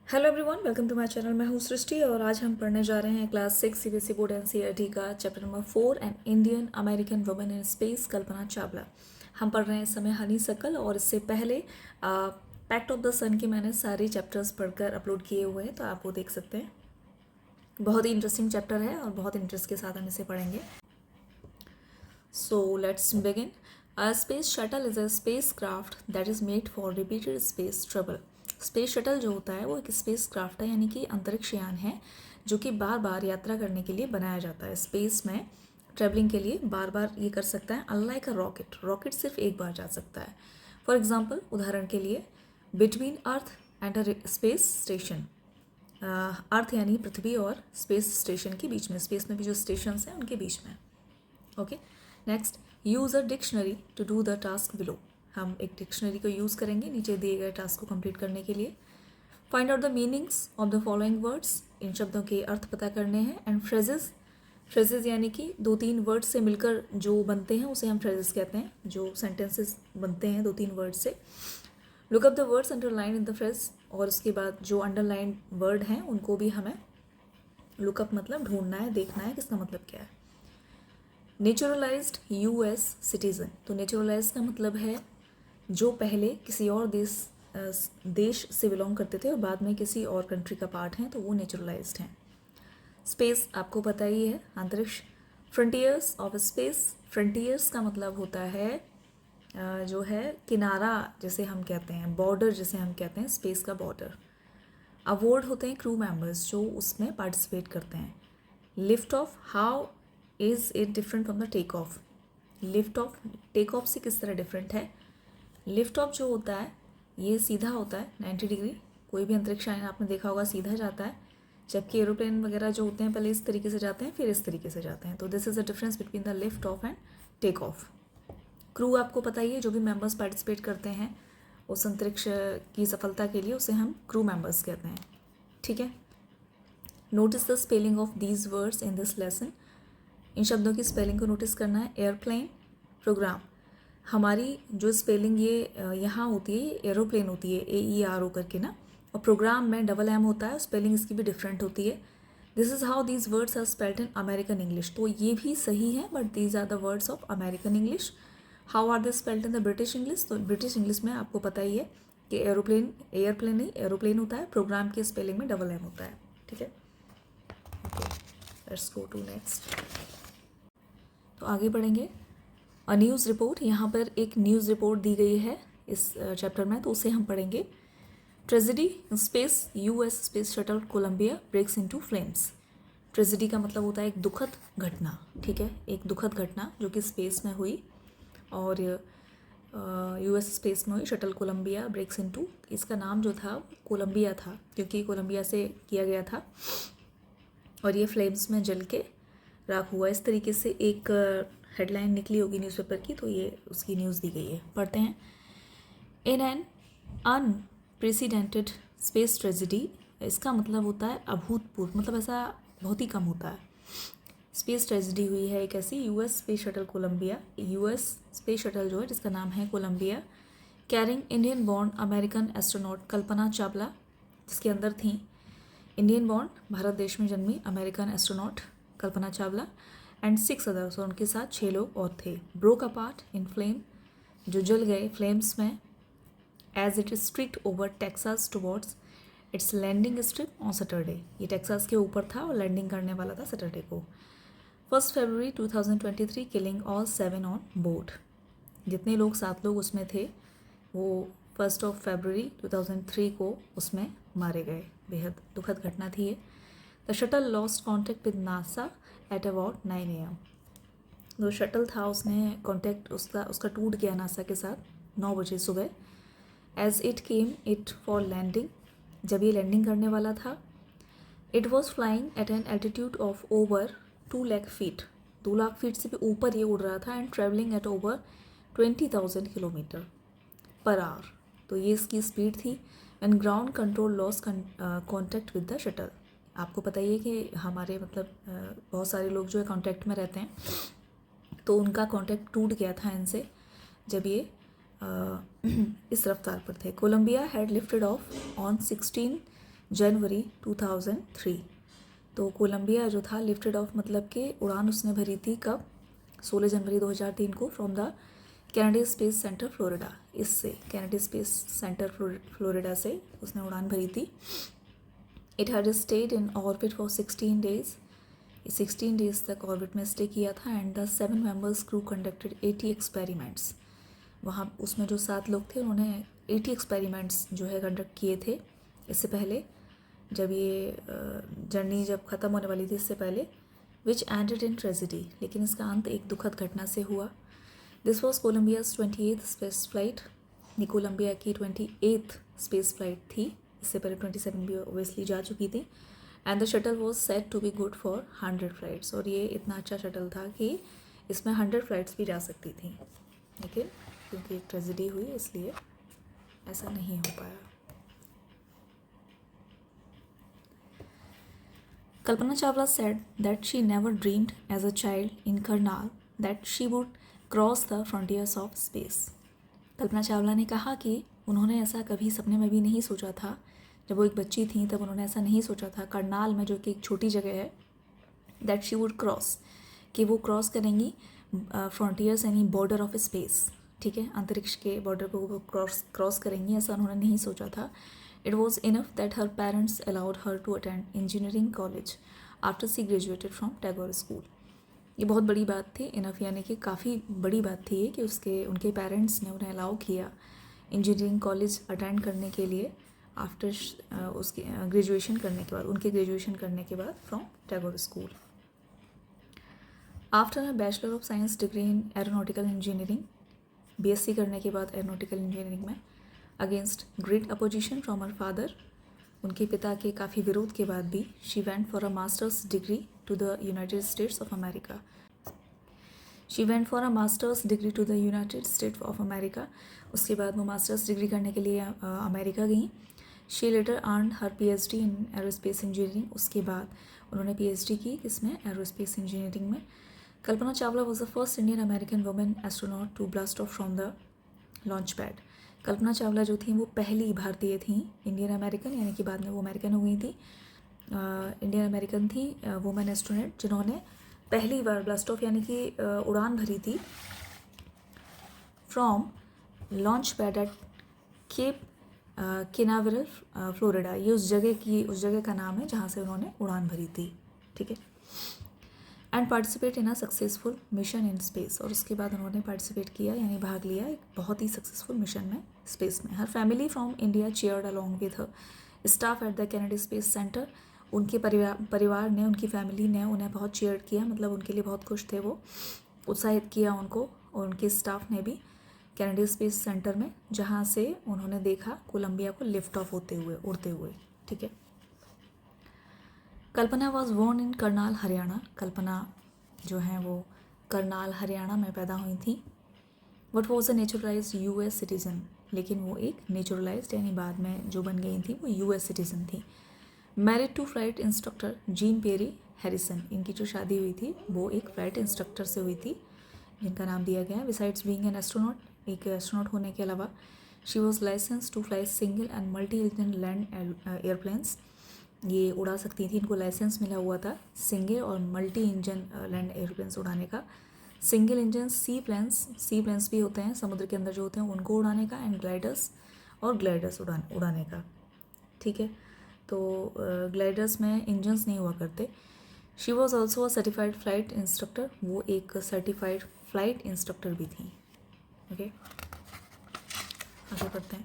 Hello everyone, welcome to my channel. मैं हूँ सृष्टि और आज हम पढ़ने जा रहे हैं क्लास 6 सीबीएसई बोर्ड एनसीईआरटी का chapter number 4 an Indian American woman in space Kalpana Chawla. हम पढ़ रहे हैं इस समय हनी सकल और इससे पहले पैक्ट ऑफ द सन के मैंने सारे चैप्टर्स पढ़कर अपलोड किए हुए हैं, तो आप वो देख सकते हैं। बहुत ही इंटरेस्टिंग चैप्टर है और बहुत इंटरेस्ट के साथ हम इसे पढ़ेंगे। So let's begin. A space shuttle is a spacecraft that is made for repeated space travel. Space shuttle जो होता है वो एक स्पेस क्राफ्ट है, यानी कि अंतरिक्ष यान है जो कि बार बार यात्रा करने के लिए बनाया जाता है। स्पेस में ट्रेवलिंग के लिए बार बार ये कर सकता है, अनलाइक अ रॉकेट। रॉकेट सिर्फ एक बार जा सकता है। फॉर एग्जाम्पल, उदाहरण के लिए, between earth and a space station. Earth यानी पृथ्वी और स्पेस स्टेशन के बीच में, स्पेस में भी जो स्टेशन हैं उनके बीच में। Okay, next, use a dictionary to do the task below. हम एक डिक्शनरी को यूज़ करेंगे नीचे दिए गए टास्क को कंप्लीट करने के लिए। Find out the meanings of the following words. इन शब्दों के अर्थ पता करने हैं। एंड फ्रेजेस, फ्रेजेस यानी कि दो तीन वर्ड से मिलकर जो बनते हैं उसे हम फ्रेजेस कहते हैं, जो सेंटेंसेस बनते हैं दो तीन वर्ड से। Look up the words underline in the phrase, और उसके बाद जो अंडरलाइन वर्ड हैं उनको भी हमें लुकअप मतलब ढूंढना है, देखना है किसका मतलब क्या है। नेचुरलाइज्ड यूएस सिटीज़न, तो नेचुरलाइज का मतलब है जो पहले किसी और देश से बिलोंग करते थे और बाद में किसी और कंट्री का पार्ट हैं, तो वो नेचुरलाइज्ड हैं। स्पेस आपको पता ही है, अंतरिक्ष। फ्रंटियर्स ऑफ स्पेस, फ्रंटियर्स का मतलब होता है जो है किनारा जैसे हम कहते हैं, बॉर्डर जैसे हम कहते हैं, स्पेस का बॉर्डर। अवॉर्ड होते हैं क्रू मेंबर्स जो उसमें पार्टिसिपेट करते हैं। Lift off, how is it different from the take off. Lift off take off से किस तरह डिफरेंट है। लिफ्ट ऑफ जो होता है ये सीधा होता है 90 डिग्री। कोई भी अंतरिक्ष यान आपने देखा होगा सीधा जाता है, जबकि एरोप्लेन वगैरह जो होते हैं पहले इस तरीके से जाते हैं फिर इस तरीके से जाते हैं। तो this is the difference between the lift off and take off. Crew आपको पता ही है, जो भी मेंबर्स पार्टिसिपेट करते हैं उस अंतरिक्ष की सफलता के लिए, उसे हम क्रू मेंबर्स कहते हैं। ठीक है, notice the spelling of these words in this lesson. इन शब्दों की स्पेलिंग को नोटिस करना है। एयरप्लेन, प्रोग्राम, हमारी जो स्पेलिंग ये यहाँ होती है एरोप्लेन होती है, AERO करके ना, और प्रोग्राम में डबल M होता है, स्पेलिंग इसकी भी डिफरेंट होती है। This is how these words are spelled in American English, तो ये भी सही है, but these are the words of American English. How are they spelled in the British English, तो ब्रिटिश इंग्लिश में आपको पता ही है कि एरोप्लेन, एयरप्लेन नहीं एरोप्लेन होता है, प्रोग्राम की स्पेलिंग में डबल M होता है। ठीक है, लेट्स गो टू नेक्स्ट। तो आगे बढ़ेंगे। अ न्यूज़ रिपोर्ट, यहाँ पर एक न्यूज़ रिपोर्ट दी गई है इस चैप्टर में, तो उसे हम पढ़ेंगे। Tragedy space, US space shuttle Columbia breaks into flames. Tragedy का मतलब होता है एक दुखद घटना। ठीक है, एक दुखद घटना जो कि स्पेस में हुई और यूएस स्पेस में हुई। शटल कोलंबिया ब्रेक्स इनटू, इसका नाम जो था कोलंबिया था क्योंकि कोलंबिया से किया गया था, और ये फ्लेम्स में जल के राख हुआ। इस तरीके से एक हेडलाइन निकली होगी न्यूज़पेपर की, तो ये उसकी न्यूज़ दी गई है, पढ़ते हैं। In an unprecedented space tragedy, इसका मतलब होता है अभूतपूर्व, मतलब ऐसा बहुत ही कम होता है। स्पेस ट्रेजिडी हुई है एक ऐसी, US space shuttle Columbia, US space shuttle जो है जिसका नाम है Columbia, carrying Indian born American astronaut Kalpana Chawla, जिसके अंदर थी इंडियन बॉर्न, भारत देश में जन्मी American astronaut Kalpana Chawla, and 6 others, और उनके साथ 6 लोग और थे। ब्रोक अपार्ट इन फ्लेम, जो जल गए फ्लेम्स में, as it streaked over Texas towards its landing strip on Saturday. ये टेक्सास के ऊपर था और लैंडिंग करने वाला था सैटरडे को। 1 फरवरी 2023 किलिंग ऑल 7 ऑन बोर्ड, जितने लोग 7 लोग उसमें थे वो 1 फरवरी 2003 को उसमें मारे गए। बेहद दुखद घटना थी ये। The shuttle lost contact with NASA at about 9 AM। जो शटल था उसने कॉन्टैक्ट उसका टूट गया नासा के साथ 9 बजे सुबह। As it came it for landing, जब ये लैंडिंग करने वाला था। It was flying at an altitude of over 2 lakh feet, 2 lakh feet से भी ऊपर ये उड़ रहा था। And travelling at over 20,000 kilometre per hour, तो ये इसकी स्पीड थी। And ground control lost contact with the shuttle. आपको पता ही है कि हमारे मतलब बहुत सारे लोग जो है कॉन्टैक्ट में रहते हैं, तो उनका कॉन्टैक्ट टूट गया था इनसे जब ये इस रफ्तार पर थे। Columbia had lifted off on 16 January 2003। तो कोलंबिया जो था लिफ्टेड ऑफ मतलब कि उड़ान उसने भरी थी कब? 16 जनवरी 2003 को from the Kennedy Space centre Florida. इससे कैनेडी स्पेस सेंटर फ्लोरिडा से उसने उड़ान भरी थी। It had stayed in orbit for 16 days. 16 days तक ऑर्बिट में स्टे किया था and the 7 members crew conducted 80 experiments. वहाँ उसमें जो 7 लोग थे उन्होंने 80 एक्सपेरिमेंट्स जो है कंडक्ट किए थे इससे पहले, जब ये जर्नी जब ख़त्म होने वाली थी इससे पहले। विच एंडेड इन ट्रेजिडी, लेकिन इसका अंत एक दुखद घटना से हुआ। This was Columbia's 28th space flight. ये कोलंबिया की 28th स्पेस फ्लाइट थी। इससे पहले 27 भी ओबियसली जा चुकी थी। And the shuttle was set to be good for 100 flights. और ये इतना अच्छा शटल था कि इसमें 100 फ्लाइट्स भी जा सकती थी, लेकिन क्योंकि एक ट्रेजिडी हुई इसलिए ऐसा नहीं हो पाया। Kalpana Chawla said that she never dreamed as a child in Karnal that she would cross the frontiers of space. Kalpana Chawla ने कहा कि उन्होंने ऐसा कभी सपने में भी नहीं सोचा था। जब वो एक बच्ची थी तब उन्होंने ऐसा नहीं सोचा था करनाल में, जो कि एक छोटी जगह है, दैट शी वुड क्रॉस, कि वो क्रॉस करेंगी फ्रंटियर्स यानी बॉर्डर ऑफ स्पेस। ठीक है, अंतरिक्ष के बॉर्डर को वो क्रॉस करेंगी, ऐसा उन्होंने नहीं सोचा था। It was enough that her parents allowed her to attend engineering college after she graduated from Tagore School. ये बहुत बड़ी बात थी। इनफ यानी कि काफ़ी बड़ी बात थी कि उनके पेरेंट्स ने उन्हें अलाउ किया इंजीनियरिंग कॉलेज अटेंड करने के लिए आफ्टर उसकी ग्रेजुएशन करने के बाद, उनके ग्रेजुएशन करने के बाद from Tagore school. After a bachelor of science degree in aeronautical engineering, BSc करने के बाद एरोनॉटिकल इंजीनियरिंग में, against great opposition from her father, उनके पिता के काफ़ी विरोध के बाद भी, she went for a masters degree to the United States of America. She went for a masters degree to the United States of America. उसके बाद वो मास्टर्स डिग्री करने के लिए अमेरिका गई। She later earn her PhD in aerospace engineering. उसके बाद उन्होंने PhD की इसमें एरोस्पेस इंजीनियरिंग में। Kalpana Chawla was the first Indian American woman astronaut to blast off from the launch pad. Kalpana Chawla जो थी वो पहली भारतीय थी इंडियन अमेरिकन, यानी कि बाद में वो अमेरिकन हो गई थी, इंडियन अमेरिकन थी वुमेन एस्ट्रोनॉट जिन्होंने पहली बार ब्लास्ट ऑफ यानी कि उड़ान भरी थी from launch pad at Cape Canaveral Florida. ये उस जगह का नाम है जहाँ से उन्होंने उड़ान भरी थी। ठीक है, and participate in a successful mission in space. और उसके बाद उन्होंने पार्टिसिपेट किया यानी भाग लिया एक बहुत ही सक्सेसफुल मिशन में स्पेस में। Her family from India cheered along with staff at the Kennedy Space Center. उनके परिवार ने, उनकी फैमिली ने उन्हें बहुत चेयर किया, मतलब उनके लिए बहुत खुश थे, वो उत्साहित किया उनको, और उनके स्टाफ ने भी कैनेडी स्पेस सेंटर में, जहाँ से उन्होंने देखा कोलंबिया को लिफ्ट ऑफ होते हुए, उड़ते हुए। ठीक है, Kalpana was born in Karnal Haryana. Kalpana जो है वो करनाल हरियाणा में पैदा हुई थी। But was a naturalize US citizen, लेकिन वो एक नेचुरलाइज्ड यानी बाद में जो बन गई थी वो US सिटीज़न थी। Married to flight instructor Jean Pierre Harrison. इनकी जो शादी हुई थी वो एक फ्लाइट इंस्ट्रक्टर से हुई थी जिनका नाम दिया गया। बिसाइड्स बीइंग एन एस्ट्रोनॉट, एक एस्ट्रोनॉट होने के अलावा, she was licensed to fly single and multi engine land airplanes. ये उड़ा सकती थी, इनको लाइसेंस मिला हुआ था सिंगल और मल्टी इंजन लैंड एयरप्लेन्स उड़ाने का। सिंगल इंजन सी प्लेन्स भी होते हैं समुद्र के अंदर जो होते हैं उनको उड़ाने का, एंड ग्लाइडर्स उड़ाने का। ठीक है, तो ग्लाइडर्स में इंजन्स नहीं हुआ करते। She was also a certified flight instructor, वो एक सर्टिफाइड फ्लाइट इंस्ट्रक्टर भी थी। ओके, आगे बढ़ते हैं।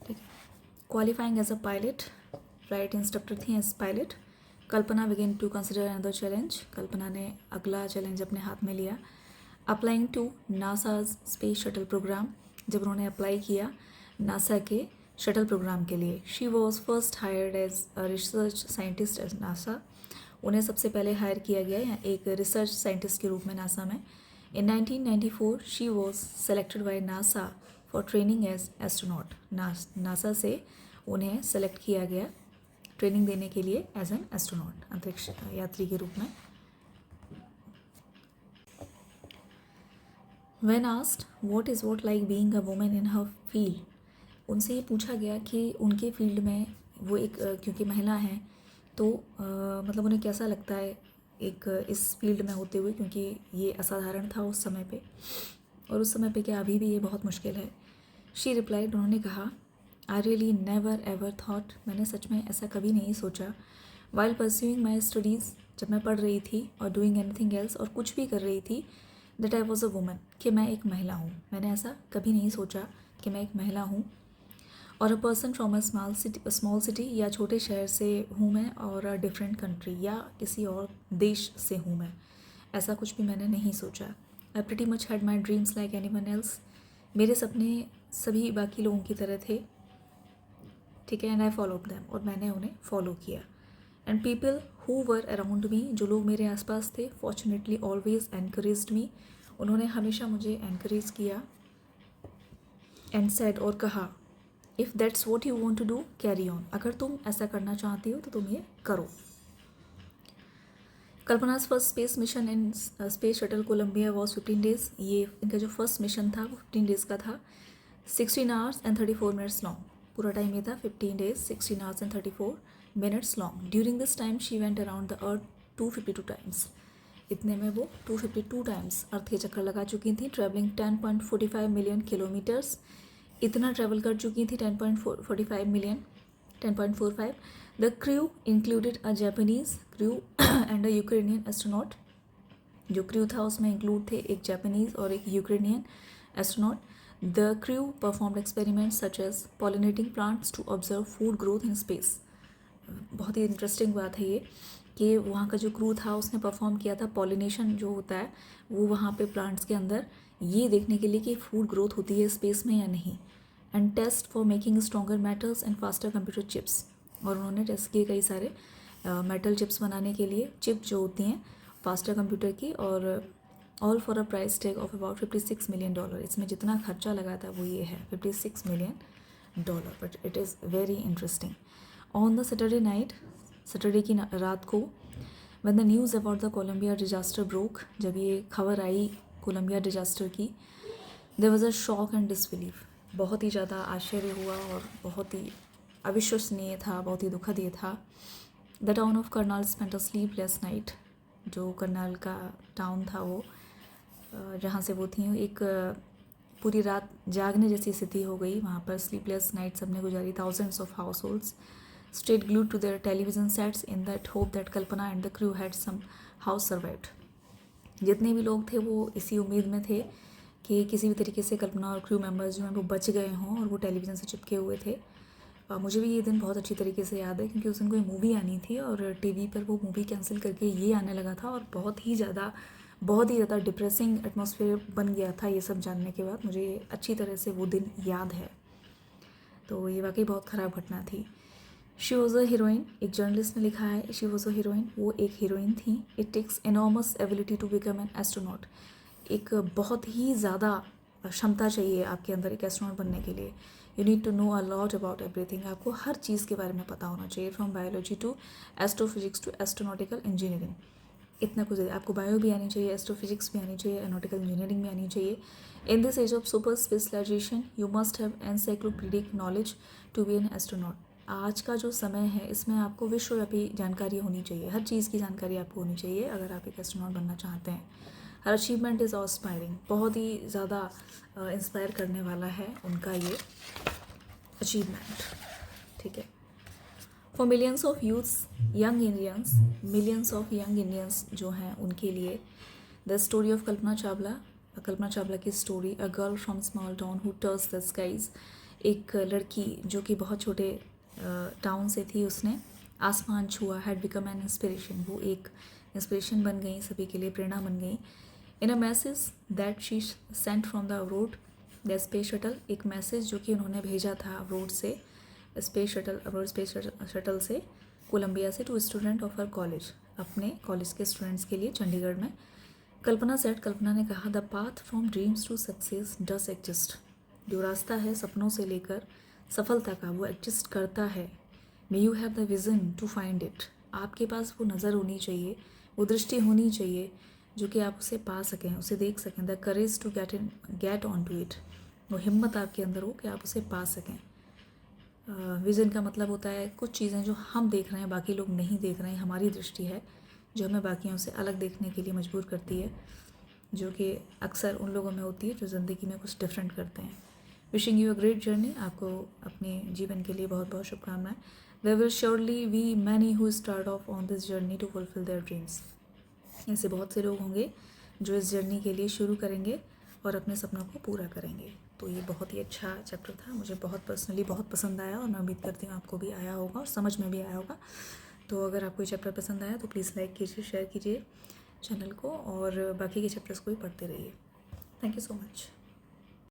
ठीक है, qualifying as a pilot, flight instructor थी as pilot. Kalpana begin to consider another challenge. Kalpana ने अगला चैलेंज अपने हाथ में लिया। Applying to NASA space shuttle program, जब उन्होंने अप्लाई किया नासा के शटल प्रोग्राम के लिए। She was first hired as a research scientist as NASA. उन्हें सबसे पहले हायर किया गया एक रिसर्च साइंटिस्ट के रूप में नासा में। In 1994 she was selected by NASA for training as astronaut. NASA से उन्हें सेलेक्ट किया गया ट्रेनिंग देने के लिए एज एन एस्ट्रोनॉट, अंतरिक्ष यात्री के रूप में। When asked what is what like being a women in her field, उनसे ये पूछा गया कि उनके फील्ड में वो एक क्योंकि महिला हैं तो मतलब उन्हें कैसा लगता है एक इस फील्ड में होते हुए, क्योंकि ये असाधारण था उस समय पे, और उस समय पे क्या अभी भी ये बहुत मुश्किल है। शी रिप्लाइड, उन्होंने कहा, I really never ever thought, मैंने सच में ऐसा कभी नहीं सोचा, वाइल परस्यूइंग माई स्टडीज़, जब मैं पढ़ रही थी, और डूइंग एनीथिंग एल्स, और कुछ भी कर रही थी, that I was a woman, कि मैं एक महिला हूँ। मैंने ऐसा कभी नहीं सोचा कि मैं एक महिला हूँ। और a person from a small city, या छोटे शहर से हूँ मैं, और अ डिफरेंट कंट्री, या किसी और देश से हूँ मैं, ऐसा कुछ भी मैंने नहीं सोचा। आई pretty much had my dreams like any one else, मेरे सपने सभी बाकी लोगों की तरह थे, ठीक है। एंड आई फॉलोड दैम, और मैंने उन्हें फॉलो किया। And people who were around me, जो लोग मेरे आसपास थे, फॉर्चुनेटली ऑलवेज एनकरेज्ड मी, उन्होंने हमेशा मुझे एनकरेज किया। एंड सेड, और कहा, if that's what you want to do carry on, अगर तुम ऐसा करना चाहती हो तो तुम ये करो। Kalpana's first space mission in space shuttle Columbia was 15 days, ये इनका जो फर्स्ट मिशन था वो 15 डेज़ का था, 16 आवर्स एंड 34 मिनट्स लॉन्ग, पूरा टाइम ये था 15 days 16 hours and 34 minutes long. During this time she went around the earth 252 times, इतने में वो 252 टाइम्स अर्थ के चक्कर लगा चुकी थी, ट्रैवलिंग 10.45 मिलियन किलोमीटर्स, इतना ट्रैवल कर चुकी थी 10.45 million 10.45। The crew included a Japanese crew and a Ukrainian astronaut, जो क्रू था उसमें इंक्लूड थे एक जापानीज और एक Ukrainian astronaut. The crew performed experiments such as pollinating plants to observe food growth in space. बहुत ही इंटरेस्टिंग बात है ये कि वहाँ का जो क्रू था उसने परफॉर्म किया था पॉलिनेशन जो होता है वो वहाँ पे प्लांट्स के अंदर, ये देखने के लिए कि फूड ग्रोथ होती है स्पेस में या नहीं। And test for making stronger metals and faster computer chips, और उन्होंने टेस्ट किए कई सारे मेटल चिप्स बनाने के लिए, चिप जो होती हैं फास्टर कंप्यूटर की, और all for a price tag of about $56 million. इसमें जितना खर्चा लगा था वो ये है $56 million, but it is very interesting. On the Saturday night, Saturday की रात को, when the news about the Columbia disaster broke, जब ये खबर आई कोलंबिया डिजास्टर की, there was a shock and disbelief, बहुत ही ज़्यादा आश्चर्य हुआ और बहुत ही अविश्वसनीय था, बहुत ही दुखद ये था। The town of Karnal spent a sleepless night, जो करनाल का टाउन था वो जहाँ से वो थी, एक पूरी रात जागने जैसी स्थिति हो गई वहाँ पर, स्लीपलेस नाइट सबने गुजारी। Thousands of households stayed glued to their television sets in that hope that Kalpana and the crew had somehow survived. जितने भी लोग थे वो इसी उम्मीद में थे कि किसी भी तरीके से कल्पना और क्रू मेंबर्स जो हैं वो बच गए हों, और वो टेलीविज़न से चिपके हुए थे। मुझे भी ये दिन बहुत अच्छी तरीके से याद है क्योंकि उस दिन कोई मूवी आनी थी और टीवी पर वो मूवी कैंसिल करके ये आने लगा था, और बहुत ही ज़्यादा डिप्रेसिंग एटमॉस्फेयर बन गया था ये सब जानने के बाद। मुझे अच्छी तरह से वो दिन याद है, तो ये वाकई बहुत ख़राब घटना थी। शी वॉज़ अ हीरोइन, एक जर्नलिस्ट ने लिखा है, शी वॉज़ अ हीरोइन, वो एक हीरोइन थी। It takes enormous ability to become an astronaut, एक बहुत ही ज़्यादा क्षमता चाहिए आपके अंदर एक एस्ट्रोनॉट बनने के लिए। You need to know a lot about everything, आपको हर चीज़ के बारे में पता होना चाहिए, from biology to astrophysics to astronautical engineering, इतना कुछ आपको बायो भी आनी चाहिए, एस्ट्रोफिजिक्स भी आनी चाहिए, एरोनॉटिकल इंजीनियरिंग भी आनी चाहिए। In this age of super specialization you must have encyclopedic knowledge to be an astronaut. आज का जो समय है इसमें आपको विश्वव्यापी जानकारी होनी चाहिए, हर चीज़ की जानकारी आपको होनी चाहिए अगर आप एक एस्ट्रोनॉट बनना चाहते हैं। हर अचीवमेंट इज़ इंस्पायरिंग, बहुत ही ज़्यादा इंस्पायर करने वाला है उनका ये अचीवमेंट, ठीक है। For millions of youths young Indians, millions of young Indians जो हैं उनके लिए the story of Kalpana Chawla की story, a girl from small town who tours the skies, एक लड़की जो कि बहुत छोटे टाउन से थी, उसने आसमान छुआ, हैड बिकम एन इंस्पिरेशन, वो एक इंस्पिरेशन बन गई सभी के लिए, प्रेरणा बन गई। In a message that she sent from the road the space shuttle, एक मैसेज जो कि उन्होंने भेजा था रोड से स्पेस शटल से कोलंबिया से, to student of her college, अपने कॉलेज के स्टूडेंट्स के लिए चंडीगढ़ में। कल्पना ने कहा, the path from dreams to success does exist, जो रास्ता है सपनों से लेकर सफलता का वो एग्जिस्ट करता है। May you have the vision to find it, आपके पास वो नज़र होनी चाहिए, वो दृष्टि होनी चाहिए जो कि आप उसे पा सकें, उसे देख सकें। The courage to get on to it, वो हिम्मत आपके अंदर हो कि आप उसे पा सकें। विज़न का मतलब होता है कुछ चीज़ें जो हम देख रहे हैं बाकी लोग नहीं देख रहे हैं, हमारी दृष्टि है जो हमें बाकियों से अलग देखने के लिए मजबूर करती है, जो कि अक्सर उन लोगों में होती है जो ज़िंदगी में कुछ डिफरेंट करते हैं। Wishing you a great journey, आपको अपने जीवन के लिए बहुत बहुत शुभकामनाएं। There will surely be many who start off on this journey to fulfil their dreams. ऐसे बहुत से लोग होंगे जो इस जर्नी के लिए शुरू करेंगे और अपने सपनों को पूरा करेंगे। तो ये बहुत ही अच्छा चैप्टर था, मुझे बहुत पर्सनली बहुत पसंद आया और मैं उम्मीद करती हूँ आपको भी आया होगा और समझ में भी आया होगा। तो अगर आपको ये चैप्टर पसंद आया तो प्लीज़ लाइक कीजिए, शेयर कीजिए चैनल को और बाकी के चैप्टर्स को भी पढ़ते रहिए। Thank you so much.